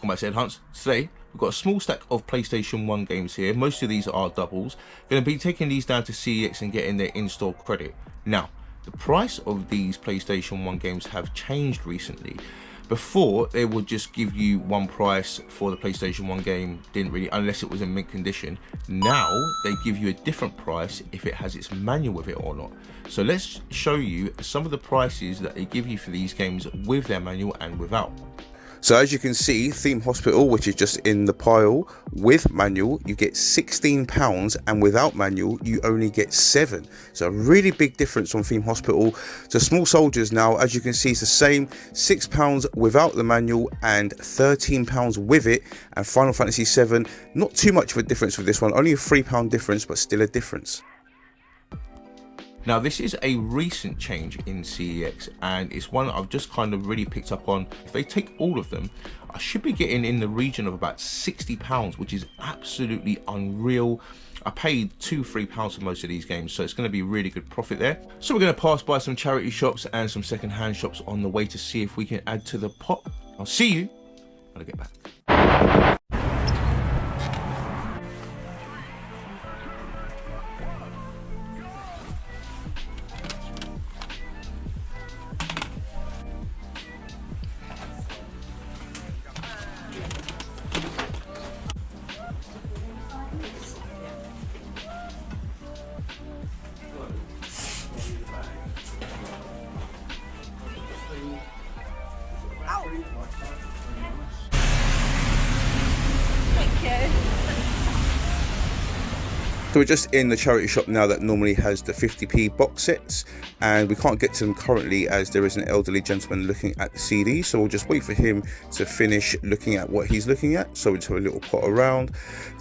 Welcome back to Ed Hunts. Today we've got a small stack of PlayStation 1 games here. Most of these are doubles. Going to be taking these down to CeX and getting their in-store credit. Now, the price of these PlayStation 1 games have changed recently. Before, they would just give you one price for the PlayStation 1 game, unless it was in mint condition. Now, they give you a different price if it has its manual with it or not. So let's show you some of the prices that they give you for these games with their manual and without. So as you can see, Theme Hospital, which is just in the pile, with manual you get £16, and without manual you only get 7. So a really big difference on Theme Hospital. So Small Soldiers now, as you can see, it's the same, £6 without the manual and £13 with it. And Final Fantasy VII, not too much of a difference with this one, only a £3 difference, but still a difference. Now, this is a recent change in CeX, and it's one I've just kind of really picked up on. If they take all of them, I should be getting in the region of about £60, which is absolutely unreal. I paid £2–3 for most of these games, so it's going to be really good profit there. So we're going to pass by some charity shops and some second-hand shops on the way to see if we can add to the pot. I'll see you when I get back. So we're just in the charity shop now that normally has the 50p box sets, and we can't get to them currently as there is an elderly gentleman looking at the CD, so we'll just wait for him to finish looking at what he's looking at. So we'll just have a little pot around.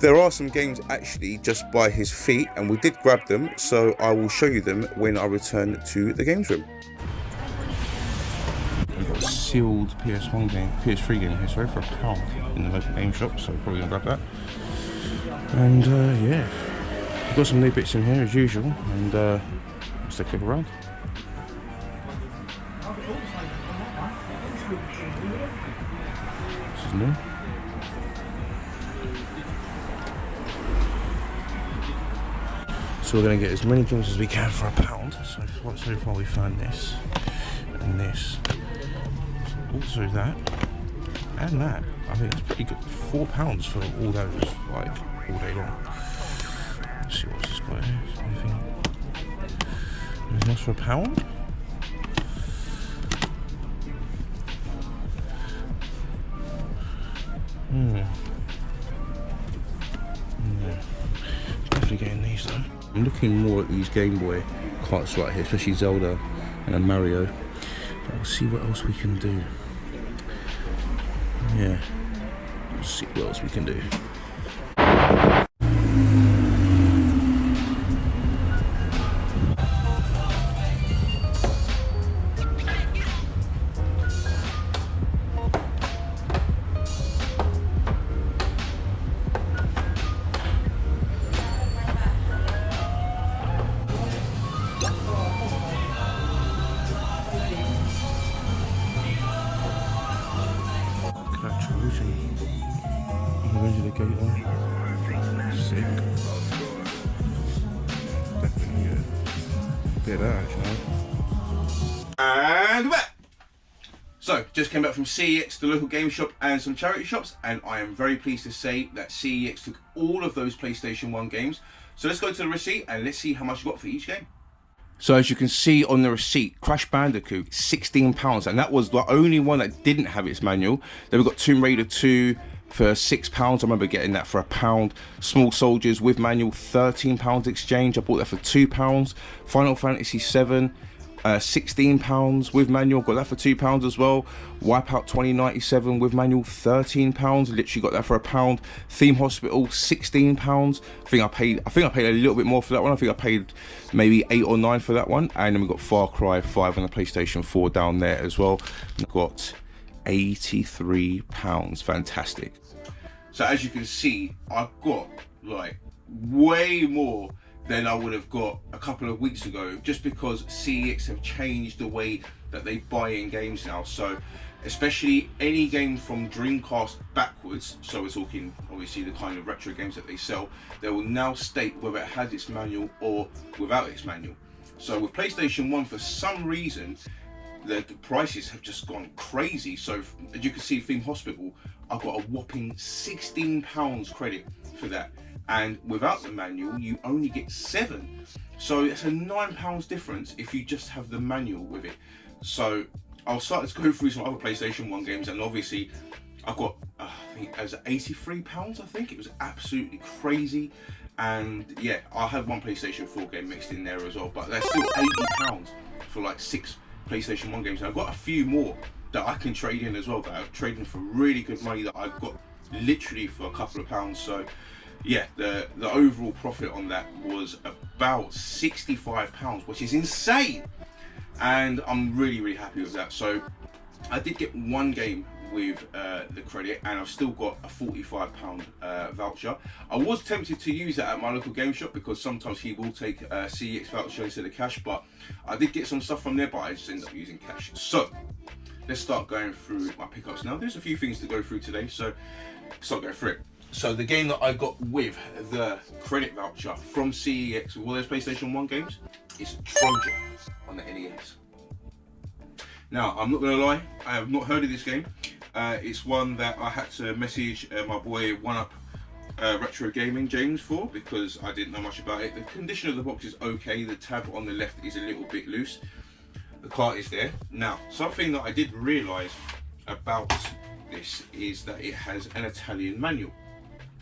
There are some games actually just by his feet, and we did grab them, so I will show you them when I return to the games room. We've got a sealed PS3 game here, sorry, for £1 in the local game shop, so we're probably gonna grab that. And yeah, we've got some new bits in here as usual, and let's take a look around. This is new. So we're going to get as many games as we can for £1. So far we found this and this. Also that and that. I think that's pretty good. £4 for all those, like, all day long. Let's see what's this got here. Anything else for £1? Yeah. Definitely getting these though. I'm looking more at these Game Boy carts right here, especially Zelda and Mario. But we'll see what else we can do. Yeah, let's see what else we can do. Sick. Definitely good. Bit of that actually. And we're back! So, just came back from CeX, the local game shop, and some charity shops, and I am very pleased to say that CeX took all of those PlayStation 1 games. So let's go to the receipt and let's see how much you got for each game. So as you can see on the receipt, Crash Bandicoot, £16, and that was the only one that didn't have its manual. Then we've got Tomb Raider 2 for £6. I remember getting that for £1. Small Soldiers with manual, £13 exchange. I bought that for £2. Final Fantasy VII, £16 with manual, got that for £2 as well. Wipeout 2097 with manual, £13, literally got that for £1. Theme Hospital, £16. I think I paid a little bit more for that one. I think I paid maybe 8 or 9 for that one. And then we got Far Cry 5 on the PlayStation 4 down there as well. We've got £83, fantastic. So as you can see, I've got like way more than I would have got a couple of weeks ago, just because CeX have changed the way that they buy in games now. So especially any game from Dreamcast backwards, so we're talking obviously the kind of retro games that they sell, they will now state whether it has its manual or without its manual. So with PlayStation 1, for some reason, the prices have just gone crazy. So as you can see, Theme Hospital, I've got a whopping £16 credit for that. And without the manual, you only get 7. So it's a £9 difference if you just have the manual with it. So I'll start to go through some other PlayStation 1 games, and obviously I've got, I think it was £83, I think. It was absolutely crazy. And yeah, I have one PlayStation 4 game mixed in there as well, but that's still £80 for like 6 PlayStation 1 games. And I've got a few more that I can trade in as well, that I've traded in for really good money, that I've got literally for a couple of pounds. So yeah, the overall profit on that was about £65, which is insane. And I'm really happy with that. So I did get one game with the credit, and I've still got a £45 voucher. I was tempted to use that at my local game shop, because sometimes he will take a CeX voucher instead of cash, but I did get some stuff from there, but I just ended up using cash. So let's start going through my pickups now. There's a few things to go through today, so let's start going through it. So the game that I got with the credit voucher from CeX with all those PlayStation 1 games is Trojan on the NES. Now, I'm not gonna lie, I have not heard of this game. It's one that I had to message my boy One Up Retro Gaming James for, because I didn't know much about it. The condition of the box is okay. The tab on the left is a little bit loose. The cart is there. Now, something that I did realise about this is that it has an Italian manual.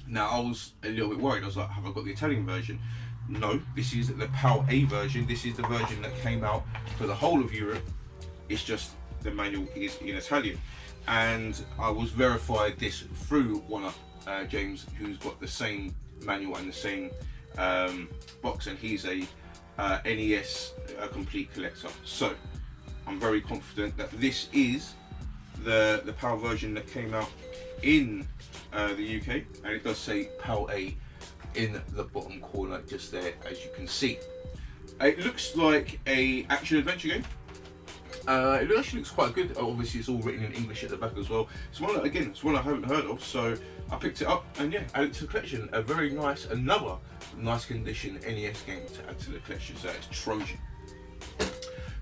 Now, I was a little bit worried. I was like, have I got the Italian version? No, this is the PAL A version. This is the version that came out for the whole of Europe. It's just the manual is in Italian. And I was verified this through One Up James, who's got the same manual and the same box, and he's a NES complete collector. So I'm very confident that this is the PAL version that came out in the UK, and it does say PAL A in the bottom corner just there, as you can see. It looks like a action adventure game. It actually looks quite good. Obviously it's all written in English at the back as well. It's one that, again, it's one I haven't heard of, so I picked it up, and yeah, added to the collection. A very nice, another nice condition NES game to add to the collection. So it's Trojan.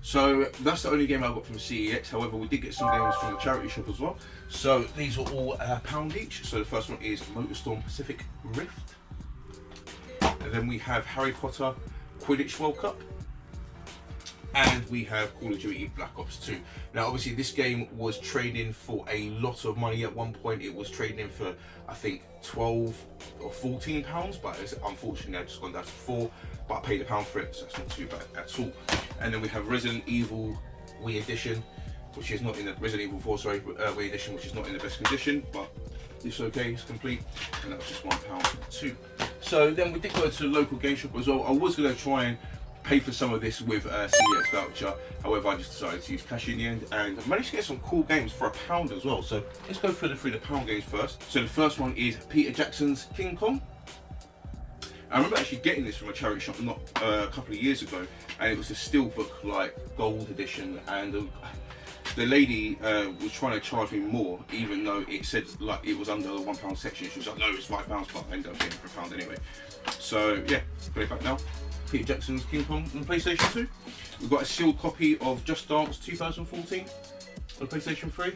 So that's the only game I got from CeX. However, we did get some games from the charity shop as well. So these are all £1 each. So the first one is Motorstorm Pacific Rift. And then we have Harry Potter Quidditch World Cup. And we have Call of Duty Black Ops 2. Now obviously this game was trading for a lot of money at one point. It was trading for, I think, 12 or 14 pounds, but it's, unfortunately I've just gone down to 4, but I paid £1 for it, so that's not too bad at all. And then we have Resident Evil Wii Edition, which is not in the Resident Evil 4, sorry, Wii Edition, which is not in the best condition, but it's okay, it's complete, and that was just £1 too. So then we did go to the local game shop as well. I was going to try and pay for some of this with a CeX voucher, however I just decided to use cash in the end, and I managed to get some cool games for £1 as well. So let's go through the £1 games first. So the first one is Peter Jackson's King Kong. I remember actually getting this from a charity shop not a couple of years ago, and it was a steelbook like gold edition, and the lady was trying to charge me more, even though it said like it was under the £1 section. She was like, no, it's £5, but I ended up getting it for £1 anyway. So yeah, put it back now. Peter Jackson's King Kong on PlayStation 2. We've got a sealed copy of Just Dance 2014 on PlayStation 3.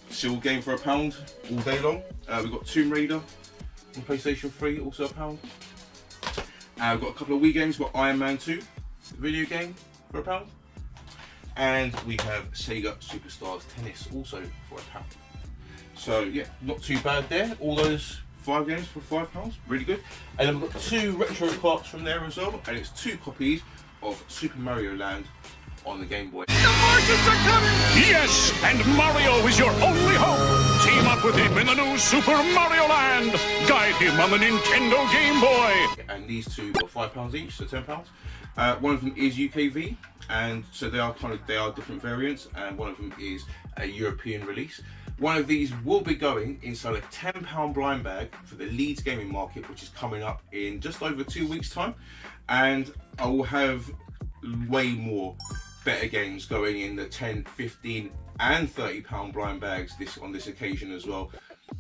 Sealed game for £1 all day long. We've got Tomb Raider on PlayStation 3, also £1. We've got a couple of Wii games. We've got Iron Man 2 video game for £1. And we have Sega Superstars Tennis, also for £1. So yeah, not too bad there. All those 5 games for £5, really good. And then we've got 2 retro carts from there as well, and it's 2 copies of Super Mario Land on the Game Boy. The Martians are coming! Yes, and Mario is your only hope. Team up with him in the new Super Mario Land. Guide him on the Nintendo Game Boy. And these 2 are £5 each, so £10. One of them is UKV, and so they are different variants, and one of them is a European release. One of these will be going inside a £10 blind bag for the Leeds gaming market, which is coming up in just over 2 weeks time, and I will have way more better games going in the 10, 15 and £30 blind bags on this occasion as well.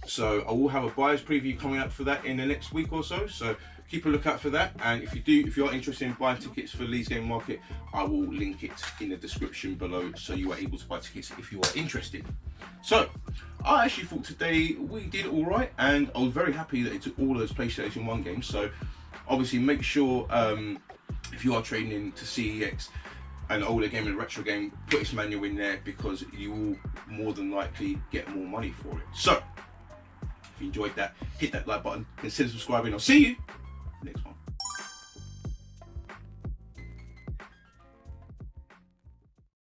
So I will have a buyer's preview coming up for that in the next week or so. So keep a lookout for that. And if you are interested in buying tickets for Leeds Gaming Market, I will link it in the description below so you are able to buy tickets if you are interested. So I actually thought today we did all right, and I was very happy that it took all those PlayStation 1 games. So obviously make sure if you are trading into CEX, an older game and a retro game, put its manual in there, because you will more than likely get more money for it. So if you enjoyed that, hit that like button, consider subscribing. I'll see you